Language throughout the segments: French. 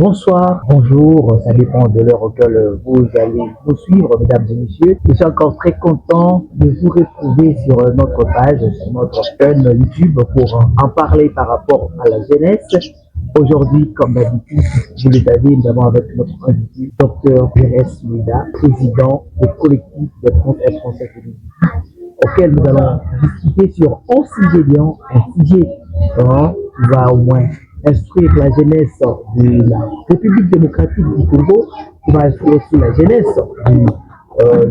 Bonsoir, bonjour, ça dépend de l'heure auquel vous allez nous suivre, mesdames et messieurs. Je suis encore très content de vous retrouver sur notre page, sur notre chaîne YouTube pour en parler par rapport à la jeunesse. Aujourd'hui, comme d'habitude, vous le savez, nous avons avec notre invité, Dr Jerez Ouida, président du collectif des Français et Françaises auquel nous allons discuter sur un sujet bien, un sujet qui va au moins instruire la jeunesse de la République démocratique du Congo, qui va instruire aussi la jeunesse du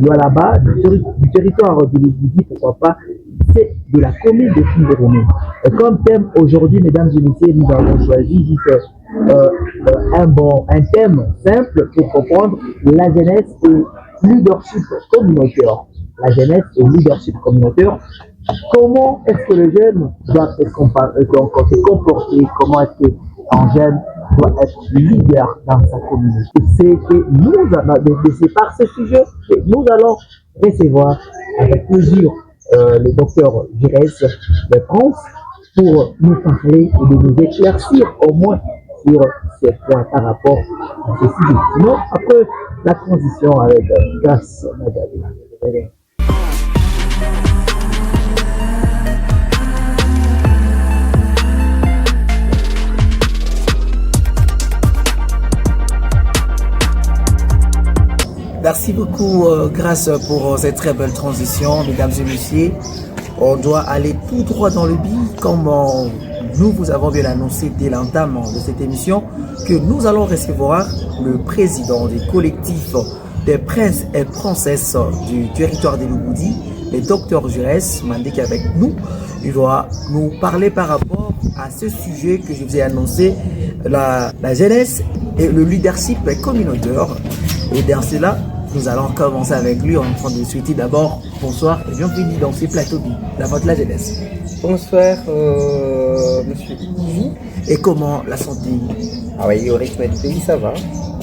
Lualaba, du territoire de l'Ougouzi, pourquoi pas, c'est de la commune de Kinderomé. Comme thème aujourd'hui, mesdames et messieurs, nous avons choisi un thème simple pour comprendre la jeunesse et leadership communautaire. La jeunesse et leadership communautaire. Comment est-ce que le jeune doit se comporter? Comment est-ce qu'un jeune doit être leader dans sa communauté? C'est que c'est par ce sujet que nous allons recevoir avec plaisir le docteur Jerez de France pour nous parler et de nous éclaircir au moins sur ces points par rapport à ce sujet. Sinon, après la transition avec Grâce Magali. Merci beaucoup, Grâce, pour cette très belle transition, mesdames et messieurs. On doit aller tout droit dans le but, comme nous vous avons bien annoncé dès l'entame de cette émission, que nous allons recevoir le président du collectif des princes et princesses du territoire de l'Ougouzi, le docteur Jerez Mandek avec nous. Il va nous parler par rapport à ce sujet que je vous ai annoncé, la jeunesse et le leadership communautaire. Et dans cela, nous allons commencer avec lui en train de souhaiter d'abord bonsoir et bienvenue dans ce plateau de la la jeunesse. Bonsoir, monsieur. Et comment la santé? Ah oui, au rythme du pays, ça va.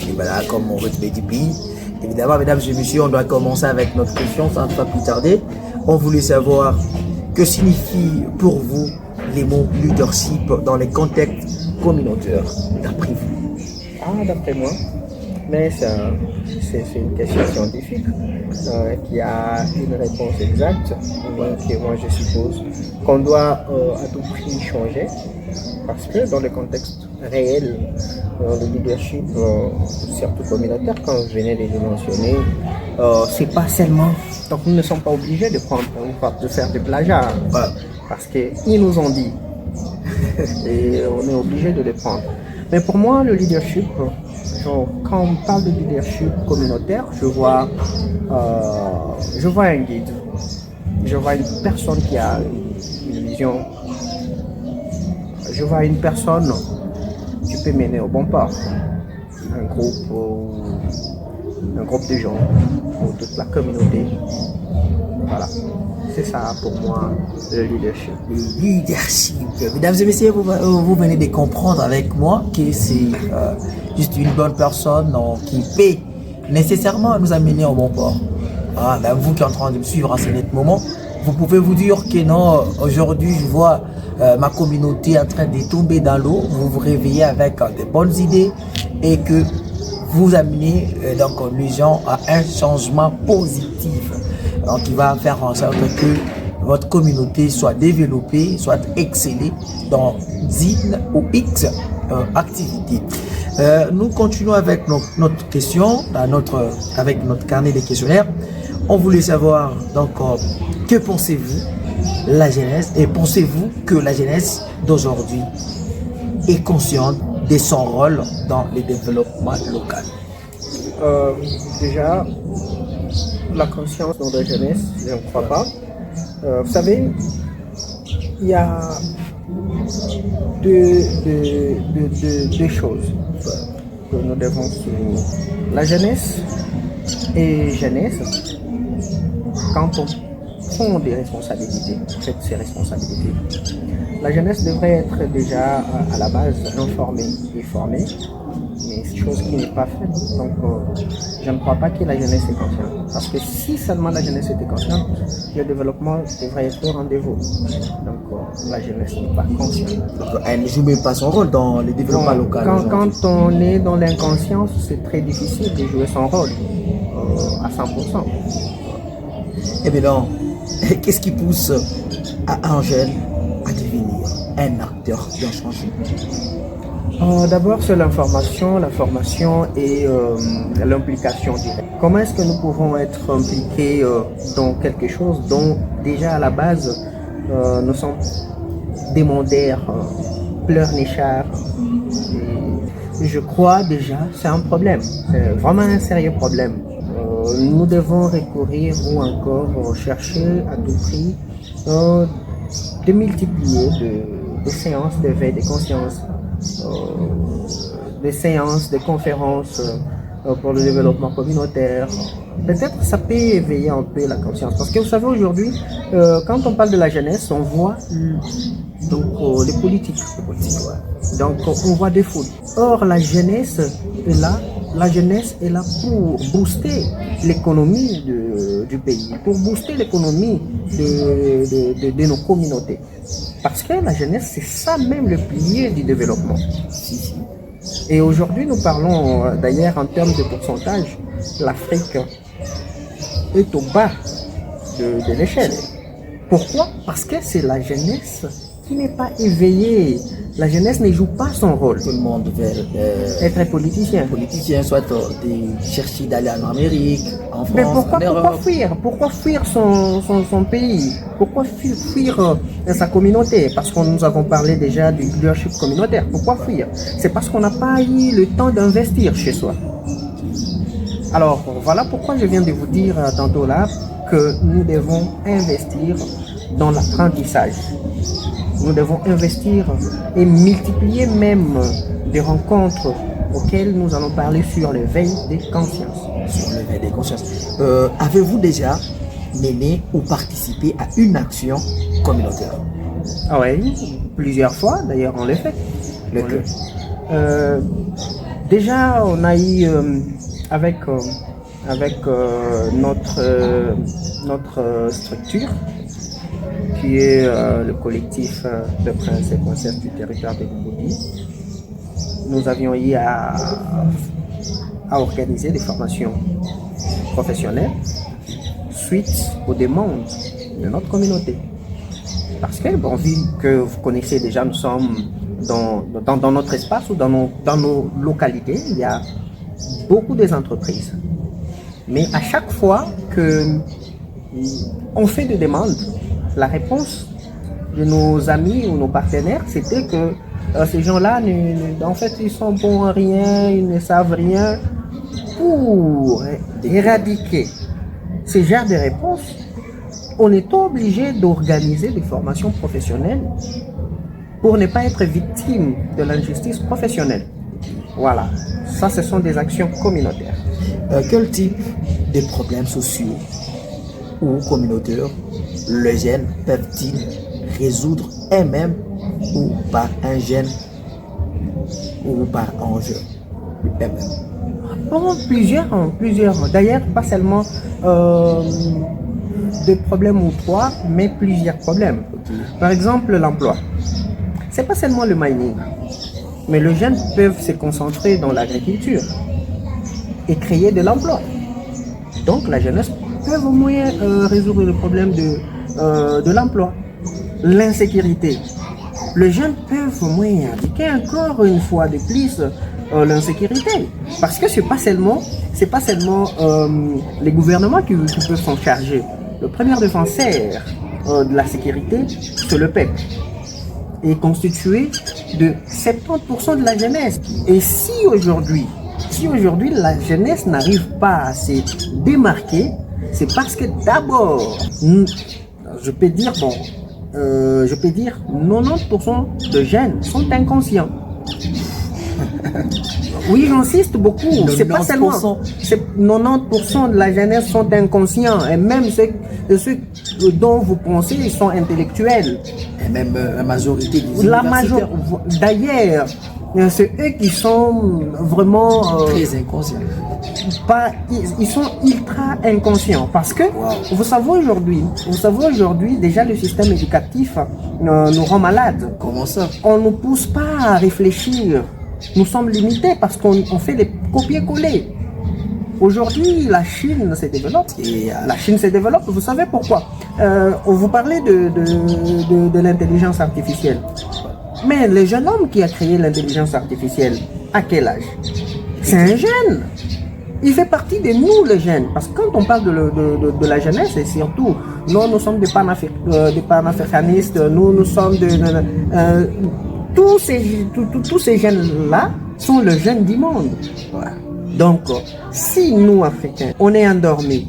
Et voilà, comme au rythme du pays. Évidemment, mesdames et messieurs, on doit commencer avec notre question sans pas plus tarder. On voulait savoir que signifie pour vous les mots leadership dans les contextes communautaires, d'après vous? Ah, d'après moi. Mais c'est une question scientifique qui a une réponse exacte. Donc, moi, je suppose qu'on doit à tout prix changer parce que dans le contexte réel, le leadership, surtout communautaire, comme vous venez de le mentionner, c'est pas seulement. Donc, nous ne sommes pas obligés de faire du plagiat parce qu'ils nous ont dit et on est obligé de le prendre. Mais pour moi, le leadership, quand on parle de leadership communautaire, je vois un guide, je vois une personne qui a une vision, je vois une personne qui peut mener au bon port, un groupe de gens, ou toute la communauté. Voilà. C'est ça pour moi le leadership. Le leadership. Mesdames et messieurs, vous venez de comprendre avec moi que c'est juste une bonne personne qui peut nécessairement nous amener au bon port. Ah, ben vous qui êtes en train de me suivre en ce net moment, vous pouvez vous dire que non, aujourd'hui je vois ma communauté en train de tomber dans l'eau. Vous vous réveillez avec de bonnes idées et que vous amenez donc les gens à un changement positif. Donc, il va faire en sorte que votre communauté soit développée, soit excellée dans une ou X activités. Nous continuons avec notre question, avec notre carnet de questionnaires. On voulait savoir, donc, que pensez-vous la jeunesse et pensez-vous que la jeunesse d'aujourd'hui est consciente de son rôle dans le développement local? Déjà, la conscience dans la jeunesse, je ne crois pas. Vous savez, il y a deux choses que nous devons souligner. La jeunesse et jeunesse, quand on prend des responsabilités, en fait, ces responsabilités, la jeunesse devrait être déjà à la base informée et formée. mais chose qui n'est pas faite. Donc, je ne crois pas que la jeunesse est consciente. Parce que si seulement la jeunesse était consciente, le développement devrait être au rendez-vous. Donc, la jeunesse n'est pas consciente. Donc, elle ne joue même pas son rôle dans le développement local. Quand on est dans l'inconscience, c'est très difficile de jouer son rôle à 100%. Et maintenant, qu'est-ce qui pousse à Angèle à devenir un acteur bien changé? D'abord, c'est l'information et l'implication directe. Comment est-ce que nous pouvons être impliqués dans quelque chose dont déjà à la base nous sommes des mondaires, pleurnichards. Et je crois déjà c'est un problème, c'est vraiment un sérieux problème. Nous devons recourir ou encore chercher à tout prix de multiplier des séances d'éveil de conscience, des séances, des conférences pour le développement communautaire. Peut-être ça peut éveiller un peu la conscience. Parce que vous savez, aujourd'hui, quand on parle de la jeunesse, on voit donc, les politiques. Ouais. Donc on voit des foules. Or, la jeunesse est là. La jeunesse est là pour booster l'économie du pays, pour booster l'économie de nos communautés. Parce que la jeunesse, c'est ça même le pilier du développement. Et aujourd'hui, nous parlons d'ailleurs en termes de pourcentage, l'Afrique est au bas de l'échelle. Pourquoi? Parce que c'est la jeunesse qui n'est pas éveillée. La jeunesse ne joue pas son rôle. Tout le monde veut être politicien. Soit de chercher d'aller en Amérique, en France, mais en Europe. Pourquoi fuir son pays? Pourquoi fuir sa communauté? Parce que nous avons parlé déjà du leadership communautaire. Pourquoi fuir? C'est parce qu'on n'a pas eu le temps d'investir chez soi. Alors, voilà pourquoi je viens de vous dire tantôt là que nous devons investir dans l'apprentissage. Nous devons investir et multiplier même des rencontres auxquelles nous allons parler sur l'éveil des consciences. Sur l'éveil des consciences. Avez-vous déjà mené ou participé à une action communautaire? Ah oui, plusieurs fois d'ailleurs on l'a fait. Déjà on a eu avec notre structure qui est le collectif de princes et princesses du territoire de Djibouti. Nous avions eu à organiser des formations professionnelles suite aux demandes de notre communauté. Parce que, bon, vu que vous connaissez déjà, nous sommes dans notre espace ou dans nos localités, il y a beaucoup d'entreprises. Mais à chaque fois qu'on fait des demandes, la réponse de nos amis ou nos partenaires, c'était que ces gens-là, en fait, ils sont bons à rien, ils ne savent rien. Pour éradiquer ce genre de réponses, on est obligé d'organiser des formations professionnelles pour ne pas être victime de l'injustice professionnelle. Voilà, ça, ce sont des actions communautaires. Quel type de problèmes sociaux ou communautaires les jeunes peuvent-ils résoudre eux-mêmes ou par un jeune ou par un jeune eux-mêmes? Bon, plusieurs. D'ailleurs, pas seulement deux problèmes ou trois, mais plusieurs problèmes. Par exemple, l'emploi. C'est pas seulement le mining, mais les jeunes peuvent se concentrer dans l'agriculture et créer de l'emploi. Donc, la jeunesse peut au moins résoudre le problème de l'emploi. L'insécurité. Les jeunes peuvent au moins indiquer encore une fois de plus l'insécurité. Parce que c'est pas seulement les gouvernements qui peuvent s'en charger. Le premier défenseur de la sécurité, c'est le peuple. Est constitué de 70% de la jeunesse. Et si aujourd'hui la jeunesse n'arrive pas à se démarquer, c'est parce que d'abord, je peux dire 90% de jeunes sont inconscients. Oui, j'insiste beaucoup. C'est pas seulement 90% de la jeunesse sont inconscients. Et même ceux dont vous pensez, ils sont intellectuels. Et même la majorité des D'ailleurs, c'est eux qui sont vraiment Très inconscient. ils sont ultra inconscients parce que Wow. vous savez aujourd'hui déjà le système éducatif nous rend malades. Comment ça? On ne nous pousse pas à réfléchir. Nous sommes limités parce qu'on fait des copier-coller. Aujourd'hui, la Chine se développe. La Chine se développe. Vous savez pourquoi? Vous parlez de l'intelligence artificielle. Mais le jeune homme qui a créé l'intelligence artificielle, à quel âge? C'est un jeune. Il fait partie de nous, les jeunes. Parce que quand on parle de la jeunesse, et surtout, nous sommes des panafricanistes, nous sommes tous ces jeunes-là sont les jeunes du monde. Donc, si nous, Africains, on est endormis,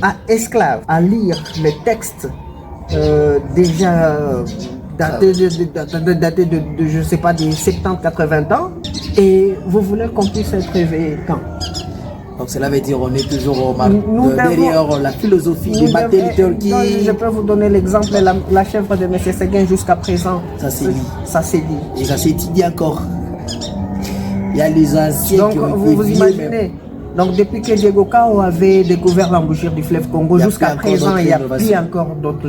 à esclaves, à lire les textes déjà datés de, je sais pas, des 70-80 ans, et vous voulez qu'on puisse être réveillé quand? Donc cela veut dire on est toujours derrière la philosophie de Martin Luther King. Je peux vous donner l'exemple, la chèvre de M. Séguin jusqu'à présent. Ça s'est dit. Ça s'est dit. Et ça s'étudie encore. Il y a les anciens donc, qui ont vous imaginez. Donc depuis que Diego Cao avait découvert l'embouchure du fleuve Congo, jusqu'à présent, il n'y a plus encore d'autres.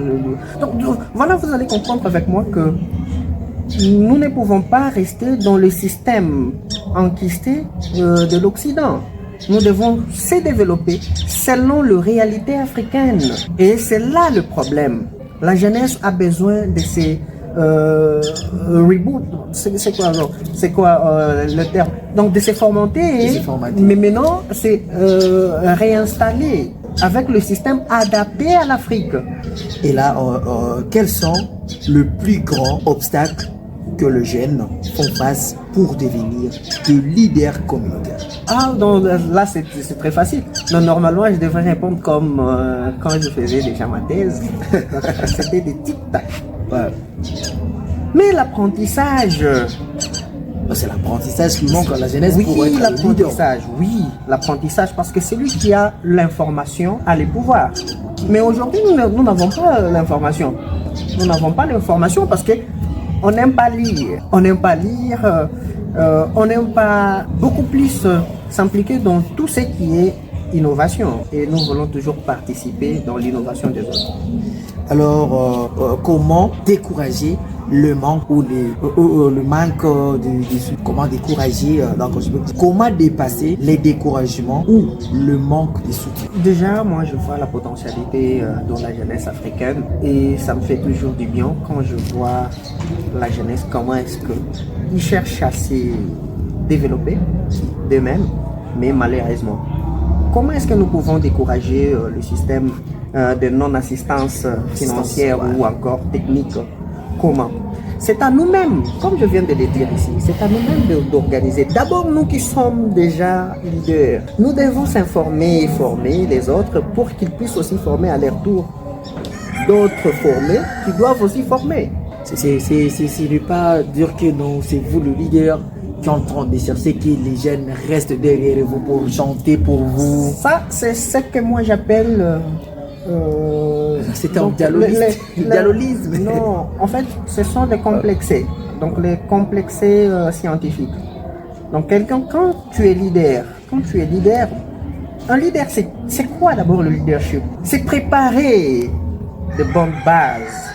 Donc voilà, vous allez comprendre avec moi que nous ne pouvons pas rester dans le système enquisté de l'Occident. Nous devons se développer selon la réalité africaine. Et c'est là le problème. La jeunesse a besoin de ces reboot. C'est quoi le terme? Donc de se formater. Mais maintenant, c'est réinstaller avec le système adapté à l'Afrique. Et là, quels sont les plus grands obstacles que les jeunes font face pour devenir de leaders communautaires? Ah, donc là c'est très facile. Donc, normalement, je devrais répondre comme quand je faisais déjà ma thèse. C'était des tic-tac. Ouais. Mais l'apprentissage. C'est l'apprentissage qui manque à la jeunesse oui, pour être l'apprentissage. Oui, l'apprentissage, parce que celui qui a l'information a le pouvoir. Mais aujourd'hui, nous n'avons pas l'information. Nous n'avons pas l'information parce que on n'aime pas lire. On n'aime pas lire. On n'aime pas beaucoup plus s'impliquer dans tout ce qui est innovation. Et nous voulons toujours participer dans l'innovation des autres. Alors, comment décourager le manque ou le manque comment décourager comment dépasser les découragements ou le manque de soutien? Déjà, moi je vois la potentialité dans la jeunesse africaine et ça me fait toujours du bien quand je vois la jeunesse, comment est-ce qu'ils cherchent à se développer d'eux-mêmes, mais malheureusement. Comment est-ce que nous pouvons décourager le système de non-assistance financière ou encore technique? Comment? C'est à nous-mêmes, comme je viens de le dire ici, c'est à nous-mêmes d'organiser. D'abord, nous qui sommes déjà leaders, nous devons s'informer et former les autres pour qu'ils puissent aussi former à leur tour d'autres formés qui doivent aussi former. C'est ne pas dire que non, c'est vous le leader qui est en train de chercher que les jeunes restent derrière vous pour chanter pour vous. Ça, c'est ce que moi j'appelle... c'est un dialogisme. Non, en fait, ce sont des complexés. Donc, les complexés scientifiques. Donc, quelqu'un, quand tu es leader, un leader, c'est quoi d'abord le leadership? C'est préparer de bonnes bases.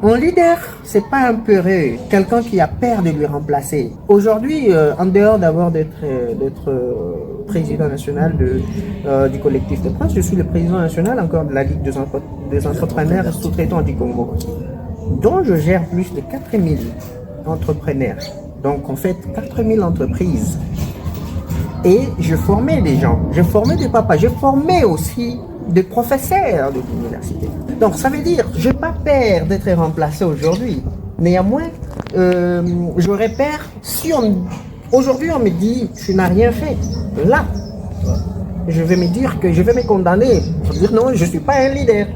Un leader, c'est pas un peureux, quelqu'un qui a peur de lui remplacer. Aujourd'hui, en dehors d'abord d'être président national du collectif de presse, je suis le président national encore de la Ligue des entrepreneurs sous-traitants du Congo, dont je gère plus de 4000 entrepreneurs. Donc en fait, 4000 entreprises. Et je formais des gens, je formais des papas, je formais aussi des professeurs de l'université. Donc ça veut dire, je n'ai pas peur d'être remplacé aujourd'hui. Néanmoins, j'aurais peur si aujourd'hui on me dit tu n'as rien fait. Là, je vais me dire que je vais me condamner. Je vais dire non, je ne suis pas un leader.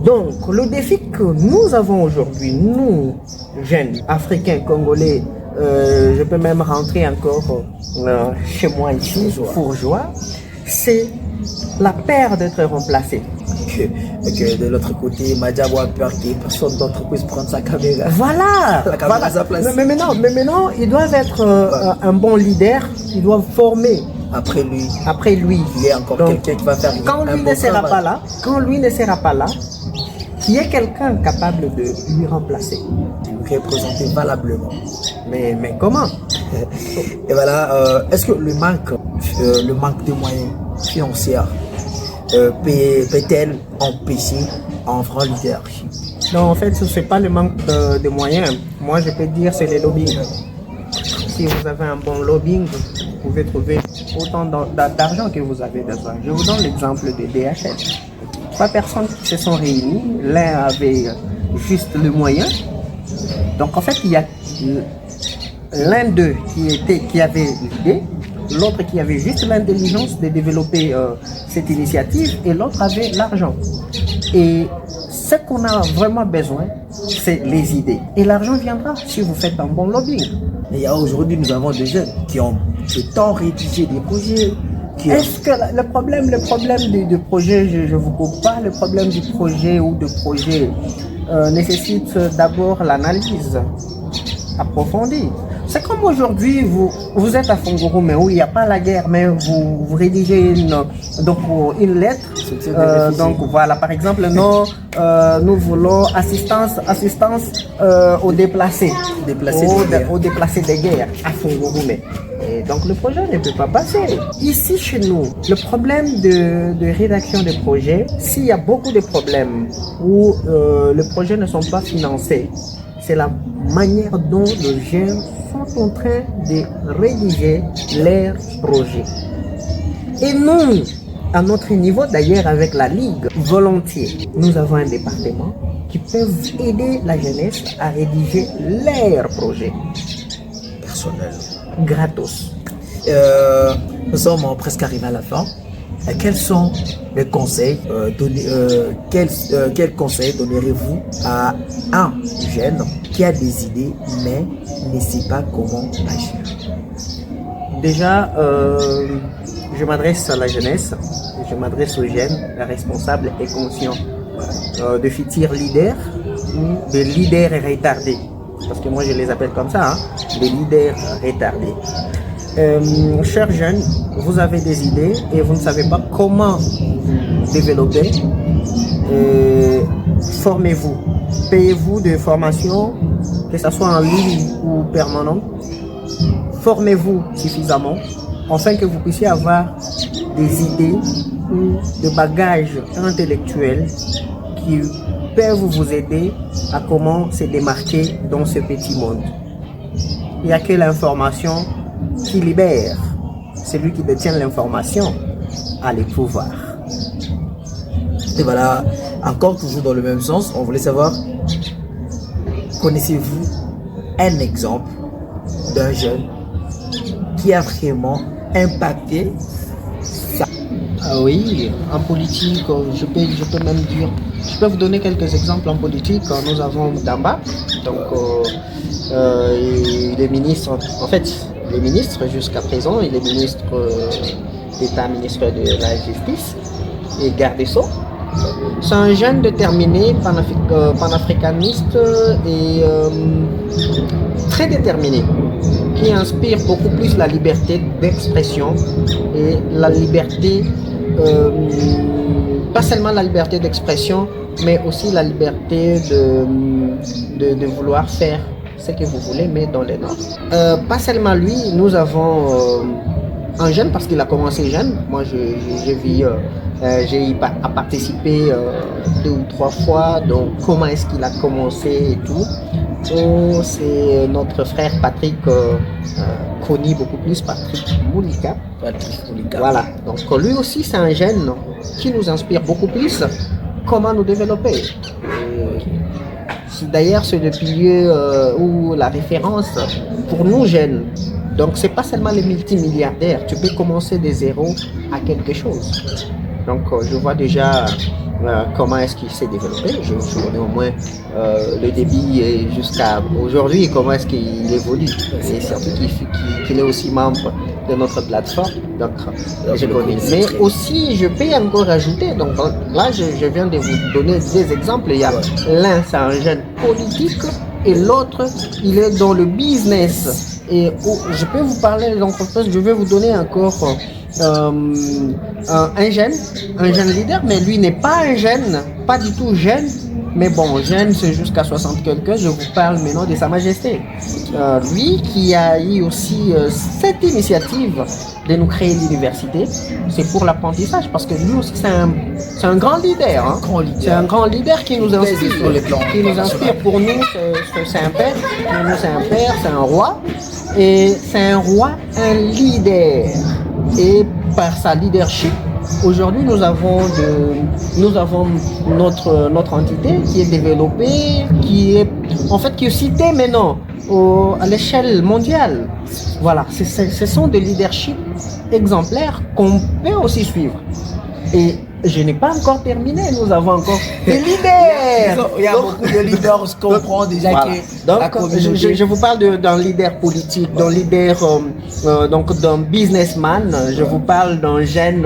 Donc le défi que nous avons aujourd'hui, nous, jeunes, Africains, Congolais, je peux même rentrer encore chez moi ici, Fourgeois, c'est la peur d'être remplacé. que de l'autre côté, Madiabo a peur que personne d'autre puisse prendre sa caméra. Voilà, La caméra à sa place. Mais maintenant, ils doivent être un bon leader, ils doivent former. Après lui, Il y a encore quelqu'un qui va faire quand lui ne sera pas là, qu'il y ait quelqu'un capable de lui remplacer. Lui représenter valablement. Mais comment? Et voilà, est-ce que le manque de moyens financiers peut-elle empêcher un vrai leadership? Non, en fait, ce n'est pas le manque de moyens. Moi, je peux dire c'est le lobbying. Si vous avez un bon lobbying, vous pouvez trouver autant d'argent que vous avez besoin. Je vous donne l'exemple de DHL. 3 personnes qui se sont réunies, l'un avait juste le moyen. Donc en fait, il y a l'un d'eux qui avait l'idée, l'autre qui avait juste l'intelligence de développer cette initiative et l'autre avait l'argent. Et ce qu'on a vraiment besoin, c'est les idées. Et l'argent viendra si vous faites un bon lobbying. Et aujourd'hui, nous avons des jeunes qui ont le temps rédigé des projets. Est-ce que le problème du projet, je ne vous coupe pas, le problème du projet ou de projet nécessite d'abord l'analyse approfondie. C'est comme aujourd'hui, vous êtes à Fongorume où il n'y a pas la guerre, mais vous rédigez une lettre. Donc voilà, par exemple, nous voulons assistance aux déplacés de guerre à Fongorume. Et donc le projet ne peut pas passer. Ici chez nous, le problème de rédaction de projets, s'il y a beaucoup de problèmes où les projets ne sont pas financés, c'est la manière dont les jeunes sont en train de rédiger leurs projets. Et nous, à notre niveau d'ailleurs avec la Ligue, volontiers, nous avons un département qui peut aider la jeunesse à rédiger leurs projets. Personnel. Gratos. Nous sommes presque arrivés à la fin. Quels sont les conseils quels conseils donnerez-vous à un jeune qui a des idées mais ne sait pas comment agir? Déjà, je m'adresse à la jeunesse, je m'adresse aux jeunes, responsables et conscients de futurs leaders ou de leaders retardés. Parce que moi je les appelle comme ça, des leaders retardés. Chers jeunes, vous avez des idées et vous ne savez pas comment développer. Formez-vous, payez-vous de formation, que ce soit en ligne ou permanent. Formez-vous suffisamment afin que vous puissiez avoir des idées ou des bagages intellectuels qui peuvent vous aider à comment se démarquer dans ce petit monde. Il n'y a que l'information qui libère. Celui qui détient l'information a le pouvoir. Et voilà, encore toujours dans le même sens, on voulait savoir, connaissez-vous un exemple d'un jeune qui a vraiment impacté ça? Oui, en politique, je peux même dire, je peux vous donner quelques exemples en politique. Nous avons Damba, donc il est ministre, en fait, il est ministre jusqu'à présent, il est ministre d'État, ministre de la Justice et garde des Sceaux. C'est un jeune déterminé, panafricaniste et très déterminé, qui inspire beaucoup plus la liberté d'expression et la liberté, pas seulement la liberté d'expression, mais aussi la liberté de vouloir faire ce que vous voulez, mais dans les normes. Pas seulement lui, nous avons un jeune, parce qu'il a commencé jeune. Moi, j'ai participé 2 ou 3 fois, donc comment est-ce qu'il a commencé et tout. C'est notre frère Patrick, connu beaucoup plus, Patrick Moulika. Voilà, donc lui aussi c'est un jeune qui nous inspire beaucoup plus comment nous développer. D'ailleurs, c'est le pilier ou la référence pour nous jeunes. Donc c'est pas seulement les multimilliardaires, tu peux commencer de zéro à quelque chose. Donc je vois déjà comment est-ce qu'il s'est développé. Je connais au moins le débit et jusqu'à aujourd'hui, comment est-ce qu'il évolue. Et surtout qu'il est aussi membre de notre plateforme. Donc, je le connais. connais Mais très bien. aussi, je peux encore ajouter. Donc, là, je viens de vous donner des exemples. Il y a l'un, c'est un jeune politique, et l'autre, il est dans le business. Et je peux vous parler d'entreprise. Je vais vous donner encore un jeune leader, mais lui n'est pas un jeune, pas du tout jeune. Mais bon, jeune, c'est jusqu'à 60 quelques. Je vous parle maintenant de Sa Majesté. Lui qui a eu aussi cette initiative de nous créer l'université, c'est pour l'apprentissage, parce que lui aussi, c'est un grand leader. Hein. C'est un grand leader qui nous inspire. Qui nous inspire. Pour nous, c'est un père. Pour nous, c'est un père, c'est un roi. Et c'est un roi, un leader. Et par sa leadership, aujourd'hui, nous avons notre entité qui est développée, qui est citée maintenant à l'échelle mondiale. Voilà, ce sont des leaderships exemplaires qu'on peut aussi suivre. Et je n'ai pas encore terminé, nous avons encore des leaders. Il y a beaucoup de leaders, je comprends déjà voilà. que donc, la communauté... je vous parle d'un leader politique, d'un leader, donc d'un businessman. Je vous parle d'un jeune,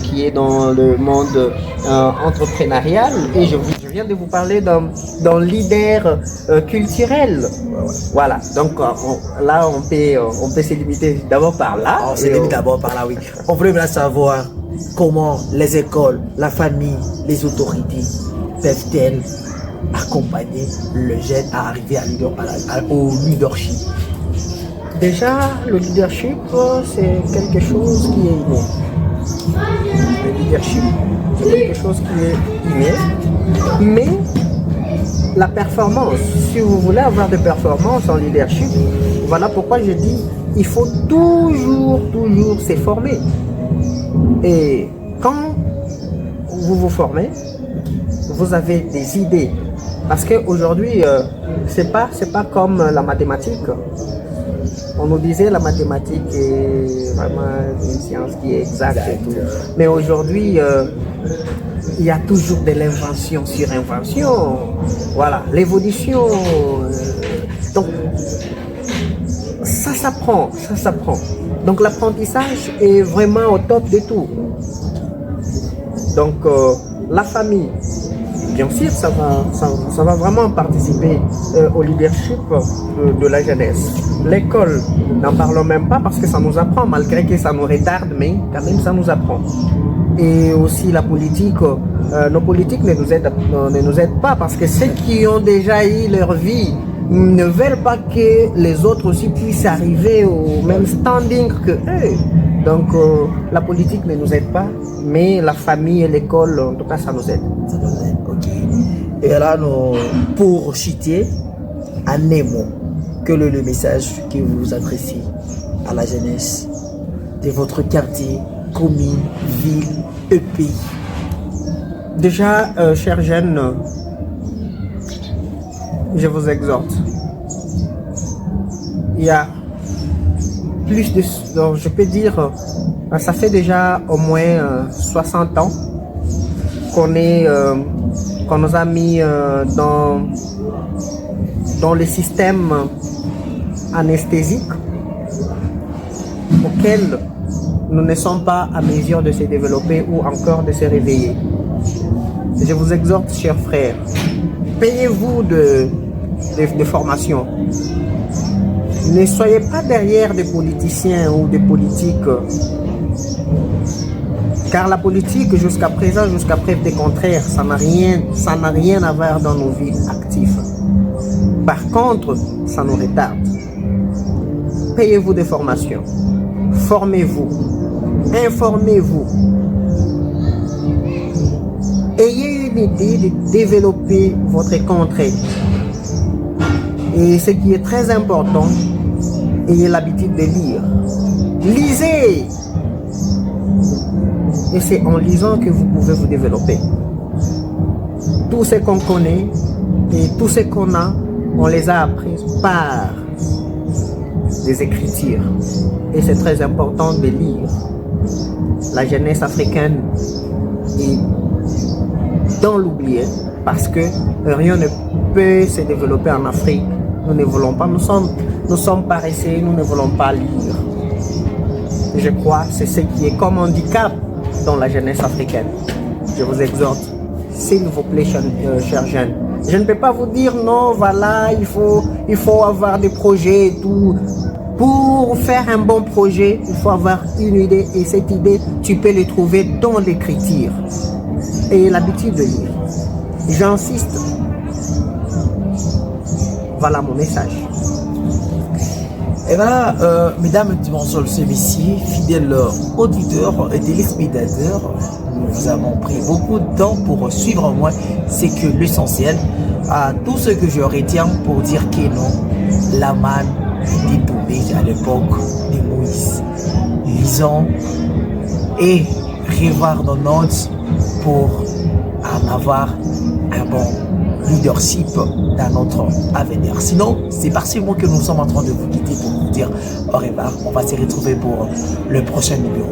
qui est dans le monde entrepreneurial, et je viens de vous parler d'un leader culturel. Voilà. Donc là, on peut se limiter d'abord par là. On se limite d'abord par là, oui. On voulait bien savoir comment les écoles, la famille, les autorités peuvent-elles accompagner le jeune à arriver au leadership. Déjà, le leadership, c'est quelque chose qui est inné. Le leadership, c'est quelque chose qui est inné. Mais la performance, si vous voulez avoir de performance en leadership, voilà pourquoi je dis il faut toujours se former. Et quand vous vous formez, vous avez des idées. Parce qu'aujourd'hui, c'est pas comme la mathématique. On nous disait la mathématique est vraiment une science qui est exacte et tout. Mais aujourd'hui, il y a toujours de l'invention sur invention. Voilà, l'évolution. Donc, ça s'apprend. Donc, l'apprentissage est vraiment au top de tout. Donc, la famille, bien sûr, ça va vraiment participer au leadership de la jeunesse. L'école, n'en parlons même pas parce que ça nous apprend, malgré que ça nous retarde, mais quand même ça nous apprend. Et aussi la politique, nos politiques ne nous aident pas parce que ceux qui ont déjà eu leur vie ne veulent pas que les autres aussi puissent arriver au même standing que eux. Donc la politique ne nous aide pas, mais la famille et l'école, en tout cas, ça nous aide. Ça nous aide, ok. Et là, pour chiter, à Nemo, quel est le message que vous adressez à la jeunesse de votre quartier, commune, ville et pays? Déjà, chers jeunes, je vous exhorte. Il y a plus de... Donc, je peux dire, ça fait déjà au moins 60 ans qu'on nous a mis dans le système anesthésique auquel nous ne sommes pas à mesure de se développer ou encore de se réveiller. Je vous exhorte, chers frères, payez-vous de formation. Ne soyez pas derrière des politiciens ou des politiques, car la politique, jusqu'à présent, jusqu'à preuve du contraire, ça n'a rien à voir dans nos vies actives. Par contre, ça nous retarde. Payez-vous des formations, formez-vous, informez-vous. Ayez une idée de développer votre contrée. Et ce qui est très important, ayez l'habitude de lire. Lisez! Et c'est en lisant que vous pouvez vous développer. Tout ce qu'on connaît et tout ce qu'on a, on les a appris par des écritures. Et c'est très important de lire. La jeunesse africaine est dans l'oublier parce que rien ne peut se développer en Afrique. Nous ne voulons pas, nous sommes nous sommes paresseux, nous ne voulons pas lire. Je crois que c'est ce qui est comme handicap dans la jeunesse africaine. Je vous exhorte, s'il vous plaît, chers jeunes. Je ne peux pas vous dire non, voilà, il faut avoir des projets et tout. Pour faire un bon projet, il faut avoir une idée et cette idée, tu peux le trouver dans l'écriture et l'habitude de lire. J'insiste. Voilà mon message. Et voilà, mesdames et messieurs, fidèles auditeurs et téléspectateurs, nous avons pris beaucoup de temps pour suivre moi. C'est que l'essentiel, tout ce que je retiens pour dire que non, la manne était tombée à l'époque de Moïse. Lisons et revoir nos notes pour en avoir un bon leadership dans notre avenir. Sinon, c'est par ce mot que nous sommes en train de vous quitter pour vous dire au revoir. On va se retrouver pour le prochain numéro.